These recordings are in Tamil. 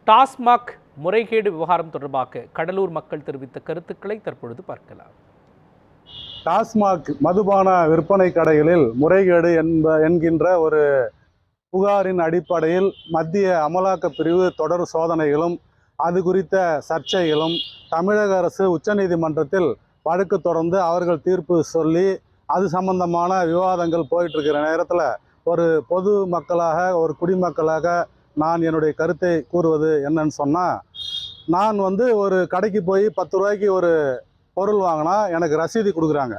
டாஸ்மாக் முறைகேடு விவகாரம் தொடர்பாக கடலூர் மக்கள் தெரிவித்த கருத்துக்களை தற்பொழுது பார்க்கலாம். டாஸ்மாக் மதுபான விற்பனை கடைகளில் முறைகேடு என்கின்ற ஒரு புகாரின் அடிப்படையில் மத்திய அமலாக்க பிரிவு தொடர் சோதனைகளும் அது குறித்த சர்ச்சைகளும் தமிழக அரசு உச்சநீதிமன்றத்தில் வழக்கு தொடர்ந்து அவர்கள் தீர்ப்பு சொல்லி அது சம்பந்தமான விவாதங்கள் போயிட்டு இருக்கிற நேரத்தில் ஒரு பொது மக்களாக ஒரு குடிமக்களாக நான் என்னுடைய கருத்தை கூறுவது என்னன்னு சொன்னால், நான் ஒரு கடைக்கு போய் 10 ரூபாய்க்கு ஒரு பொருள் வாங்கினா எனக்கு ரசீது கொடுக்குறாங்க.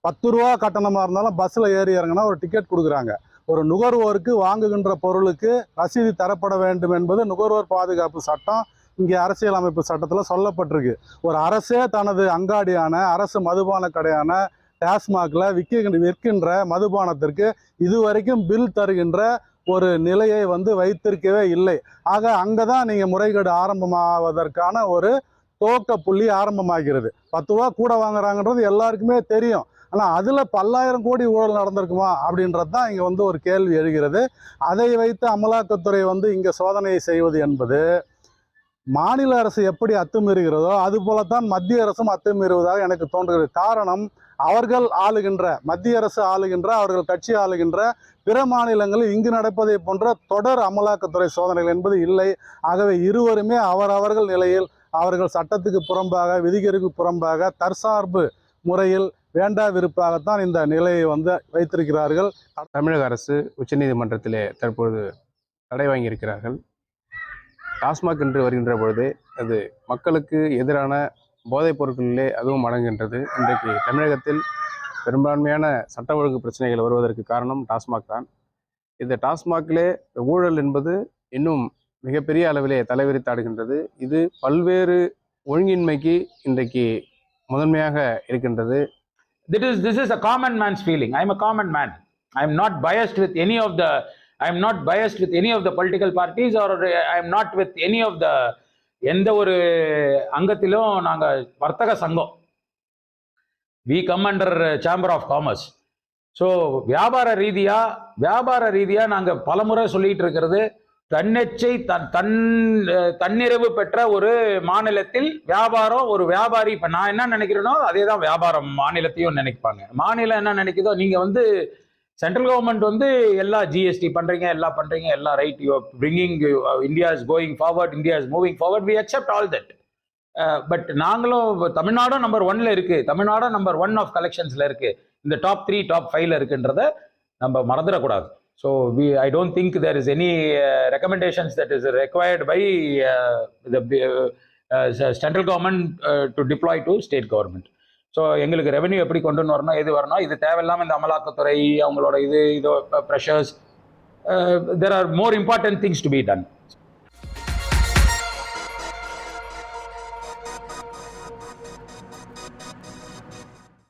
10 ரூபா கட்டணமாக இருந்தாலும் பஸ்ஸில் ஏறி இறங்கினா ஒரு டிக்கெட் கொடுக்குறாங்க. ஒரு நுகர்வோருக்கு வாங்குகின்ற பொருளுக்கு ரசீது தரப்பட வேண்டும் என்பது நுகர்வோர் பாதுகாப்பு சட்டம் இங்கே அரசியலமைப்பு சட்டத்தில் சொல்லப்பட்டிருக்கு. ஒரு அரசே தனது அங்காடியான அரசு மதுபான கடையான டாஸ்மாகில் விற்கின்ற மதுபானத்திற்கு இதுவரைக்கும் பில் தருகின்ற ஒரு நிலையை வைத்திருக்கவே இல்லை. ஆக அங்கே தான் நீங்கள் முறைகேடு ஆரம்பமாவதற்கான ஒரு துவக்க புள்ளி ஆரம்பமாகிறது. 10 ரூபா கூட வாங்குறாங்கன்றது எல்லாருக்குமே தெரியும். ஆனால் அதில் பல்லாயிரம் கோடி ஊழல் நடந்திருக்குமா அப்படின்றது தான் இங்கே ஒரு கேள்வி எழுகிறது. அதை வைத்து அமலாக்கத்துறை இங்கே சோதனையை செய்வது என்பது மாநில அரசு எப்படி அத்துமீறுகிறதோ அது போலத்தான் மத்திய அரசும் அத்துமீறுவதாக எனக்கு தோன்றுகிறது. காரணம், அவர்கள் ஆளுகின்ற மத்திய அரசு ஆளுகின்ற அவர்கள் கட்சி ஆளுகின்ற பிற மாநிலங்களில் இங்கு நடப்பதை போன்ற தொடர் அமலாக்கத்துறை சோதனைகள் என்பது இல்லை. ஆகவே இருவருமே அவரவர்கள் நிலையில் அவர்கள் சட்டத்துக்கு புறம்பாக விதிகளுக்கு புறம்பாக தற்சார்பு முறையில் வேண்டா விருப்பாகத்தான் இந்த நிலையை வைத்திருக்கிறார்கள். தமிழக அரசு உச்சநீதிமன்றத்திலே தற்பொழுது தடை வாங்கியிருக்கிறார்கள். டாஸ்மாக் என்று வருகின்ற பொழுது அது மக்களுக்கு எதிரான போதைப் பொருட்களிலே அதுவும் அடங்குகின்றது. இன்றைக்கு தமிழகத்தில் பெரும்பான்மையான சட்ட ஒழுங்கு பிரச்சனைகள் வருவதற்கு காரணம் டாஸ்மாக் தான். இந்த டாஸ்மாகிலே ஊழல் என்பது இன்னும் மிகப்பெரிய அளவிலே தலைவிரித்தாடுகின்றது. இது பல்வேறு ஒழுங்கின்மைக்கு இன்றைக்கு முதன்மையாக இருக்கின்றது. This is a common man's feeling. I am a common man. I am not biased with any of the political parties, or I am not with any of the எந்த ஒரு அங்கத்திலும் நாங்கள் வர்த்தக சங்கம். We come under chamber of commerce. So வியாபார ரீதியாக நாங்கள் பலமுறை சொல்லிட்டு இருக்கிறது, தன்னெச்சை தன்னிறைவு பெற்ற ஒரு மாநிலத்தில் வியாபாரம் ஒரு வியாபாரி, இப்போ நான் என்ன நினைக்கிறேனோ அதே தான் வியாபாரம் மாநிலத்தையும் நினைப்பாங்க. மாநிலம் என்ன நினைக்குதோ, நீங்கள் சென்ட்ரல் கவர்மெண்ட் எல்லா ஜிஎஸ்டி பண்றீங்க, எல்லாம் right, you are bringing India is going forward, India is moving forward, we accept all that. But நாங்களும் தமிழ்நாடும் நம்பர் 1ல இருக்கு, தமிழ்நாடும் நம்பர் 1 ஆஃப் கலெக்ஷன்ஸ்ல இருக்கு, இந்த டாப் 3 டாப் 5ல இருக்குன்றத நம்ம மறந்துடக்கூடாது. So I don't think there is any recommendations that is required by central government to deploy to state government. So எங்களுக்கு ரெவென்யூ எப்படி கொண்டு வரணும், எது வரணும், இது தேவையில்லாமல் இந்த அமலாக்கத்துறை அவங்களோட இது pressures, there are more important things to be done.